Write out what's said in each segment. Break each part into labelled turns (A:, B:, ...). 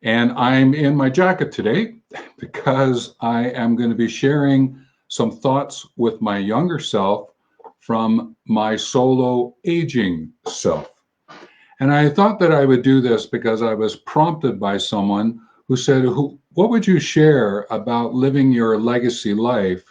A: And I'm in my jacket today because I am going to be sharing some thoughts with my younger self from my solo aging self. And I thought that I would do this because I was prompted by someone who said, what would you share about living your legacy life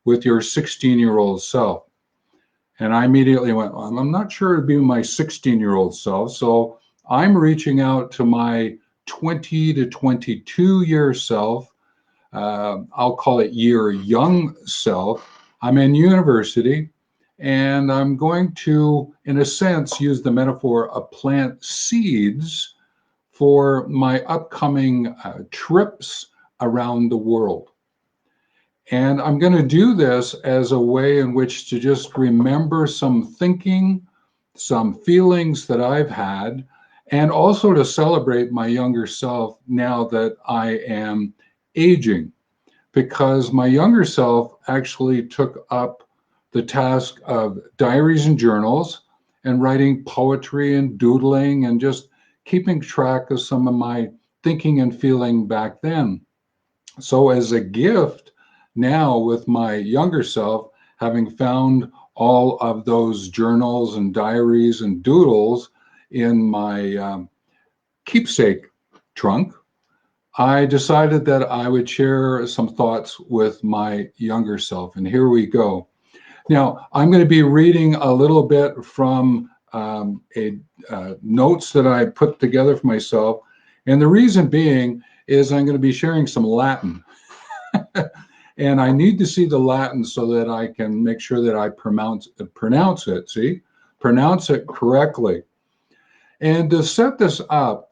A: with your 16-year-old self? And I immediately went, well, I'm not sure it'd be my 16-year-old self. So I'm reaching out to my 20 to 22-year self. I'll call it year young self. I'm in university and I'm going to, in a sense, use the metaphor of plant seeds for my upcoming trips around the world. And I'm going to do this as a way in which to just remember some thinking, some feelings that I've had, and also to celebrate my younger self now that I am aging. Because my younger self actually took up the task of diaries and journals and writing poetry and doodling and just keeping track of some of my thinking and feeling back then. So, as a gift, now with my younger self, having found all of those journals and diaries and doodles in my keepsake trunk, I decided that I would share some thoughts with my younger self. And here we go. Now, I'm going to be reading a little bit from notes that I put together for myself. And the reason being is I'm going to be sharing some Latin. And I need to see the Latin so that I can make sure that I pronounce it correctly. And to set this up,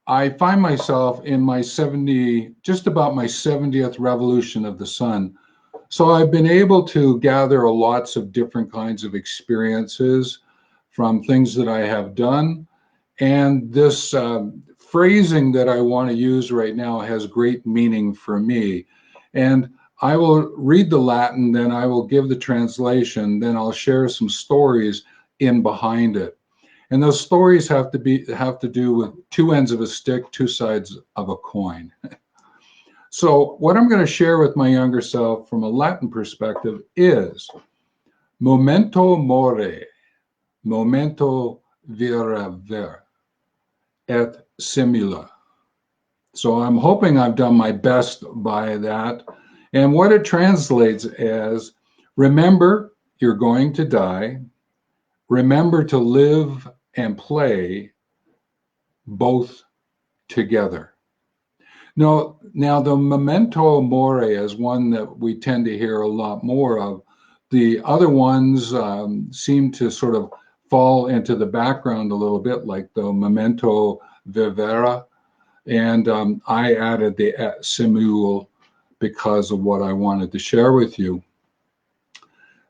A: I find myself in my just about my 70th revolution of the sun. So I've been able to gather lots of different kinds of experiences from things that I have done. And this phrasing that I want to use right now has great meaning for me. And I will read the Latin, then I will give the translation, then I'll share some stories in behind it. And those stories have to do with two ends of a stick, two sides of a coin. So what I'm going to share with my younger self from a Latin perspective is Memento Mori, Memento Vivere, et Simul. So I'm hoping I've done my best by that. And what it translates as, remember, you're going to die. Remember to live and play both together. Now the memento mori is one that we tend to hear a lot more of. The other ones seem to sort of fall into the background a little bit, like the memento vivere. And I added the simul because of what I wanted to share with you.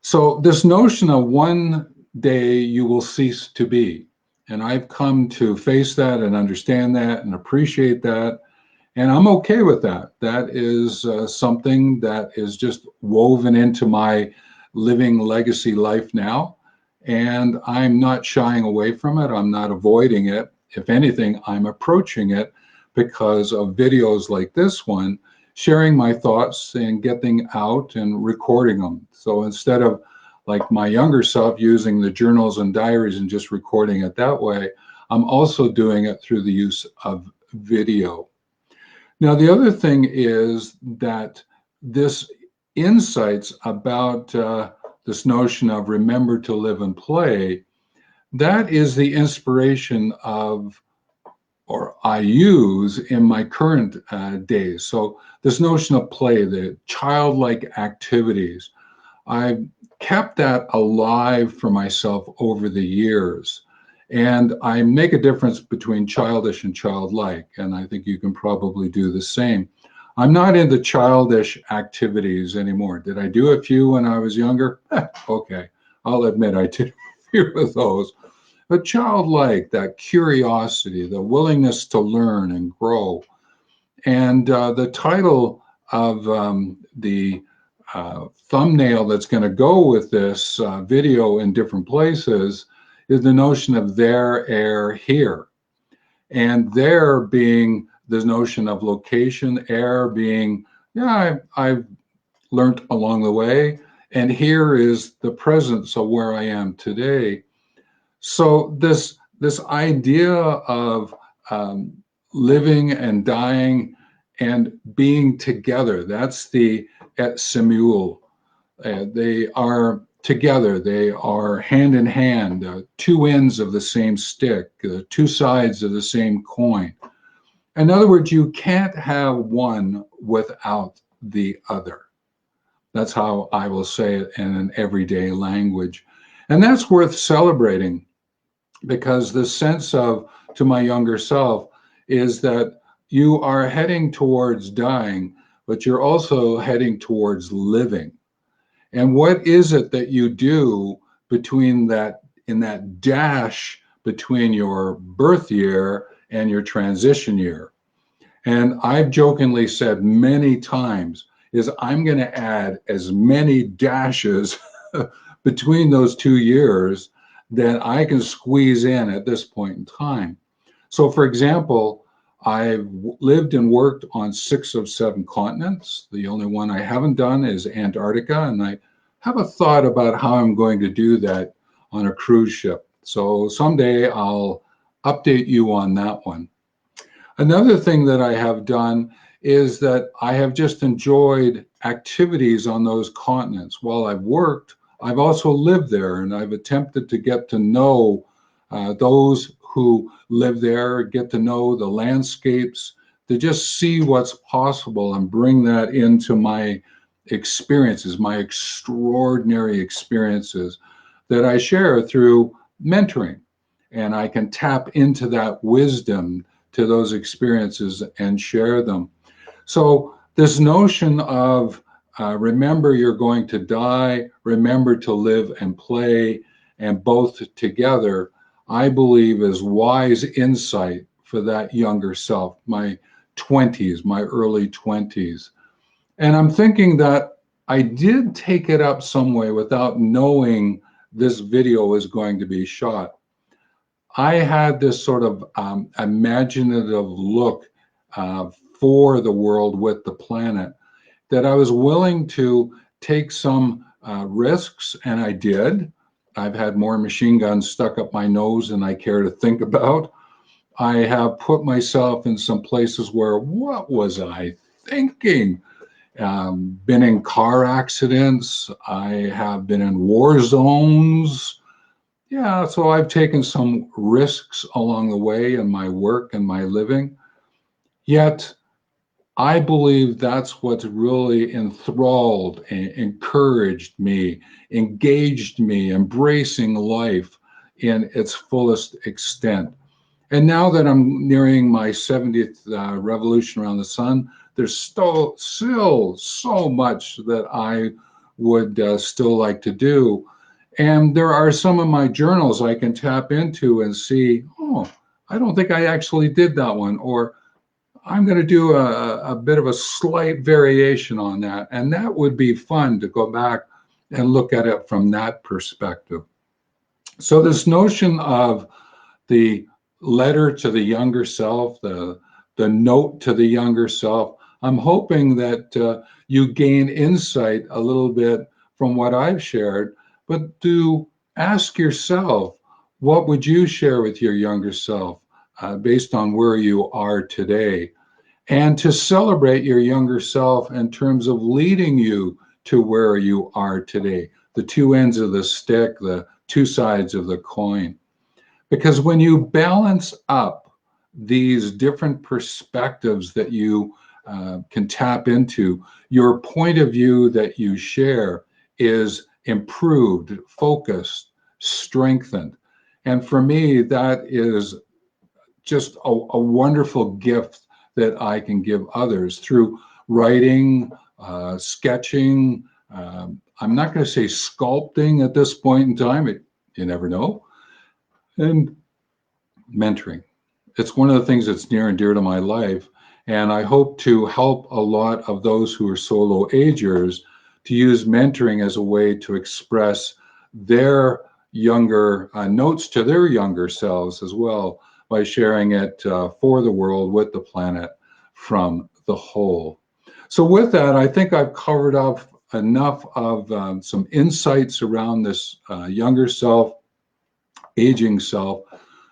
A: So this notion of one day you will cease to be. And I've come to face that and understand that and appreciate that. And I'm okay with that. That is something that is just woven into my living legacy life now. And I'm not shying away from it. I'm not avoiding it. If anything, I'm approaching it because of videos like this one, sharing my thoughts and getting out and recording them. So instead of like my younger self using the journals and diaries and just recording it that way, I'm also doing it through the use of video. Now, the other thing is that this insights about this notion of remember to live and play, that is the inspiration of, or I use in my current days. So this notion of play, the childlike activities, I've kept that alive for myself over the years. And I make a difference between childish and childlike, and I think you can probably do the same. I'm not into childish activities anymore. Did I do a few when I was younger? Okay, I'll admit I did a few of those. But childlike, that curiosity, the willingness to learn and grow. And the title of the thumbnail that's going to go with this video in different places is the notion of there, here. and there being the notion of location, air being, yeah, I've learned along the way, and here is the presence of where I am today. So this idea of living and dying and being together, that's the at Simul. They are together. They are hand in hand, two ends of the same stick, two sides of the same coin. In other words, you can't have one without the other. That's how I will say it in an everyday language. And that's worth celebrating, because the sense of, to my younger self, is that you are heading towards dying, but you're also heading towards living. And what is it that you do between that, in that dash between your birth year and your transition year? And I've jokingly said many times is I'm going to add as many dashes between those 2 years that I can squeeze in at this point in time. So, for example, I've lived and worked on 6 of 7 continents. The only one I haven't done is Antarctica, and I have a thought about how I'm going to do that on a cruise ship. So someday I'll update you on that one. Another thing that I have done is that I have just enjoyed activities on those continents. While I've worked, I've also lived there, and I've attempted to get to know those who live there, get to know the landscapes, to just see what's possible and bring that into my experiences, my extraordinary experiences that I share through mentoring. And I can tap into that wisdom, to those experiences, and share them. So this notion of remember you're going to die, remember to live and play, and both together, I believe is wise insight for that younger self, my 20s, my early 20s. And I'm thinking that I did take it up some way without knowing this video is going to be shot. I had this sort of imaginative look for the world with the planet, that I was willing to take some risks, and I did. I've had more machine guns stuck up my nose than I care to think about. I have put myself in some places where, what was I thinking? Been in car accidents. I have been in war zones. Yeah, so I've taken some risks along the way in my work and my living. Yet, I believe that's what's really enthralled and encouraged me, engaged me, embracing life in its fullest extent. And now that I'm nearing my 70th revolution around the sun, there's still so much that I would still like to do. And there are some of my journals I can tap into and see, oh, I don't think I actually did that one, or I'm going to do a bit of a slight variation on that. And that would be fun to go back and look at it from that perspective. So this notion of the letter to the younger self, the note to the younger self, I'm hoping that you gain insight a little bit from what I've shared, but do ask yourself, what would you share with your younger self based on where you are today? And to celebrate your younger self in terms of leading you to where you are today, the two ends of the stick, the two sides of the coin. Because when you balance up these different perspectives that you can tap into, your point of view that you share is improved, focused, strengthened. And for me, that is just a wonderful gift that I can give others through writing, sketching. I'm not going to say sculpting at this point in time. You never know. And mentoring. It's one of the things that's near and dear to my life. And I hope to help a lot of those who are solo agers to use mentoring as a way to express their younger notes to their younger selves as well, by sharing it for the world, with the planet, from the whole. So with that, I think I've covered up enough of some insights around this younger self, aging self.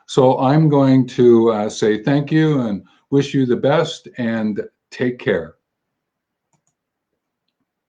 A: So I'm going to say thank you and wish you the best, and take care.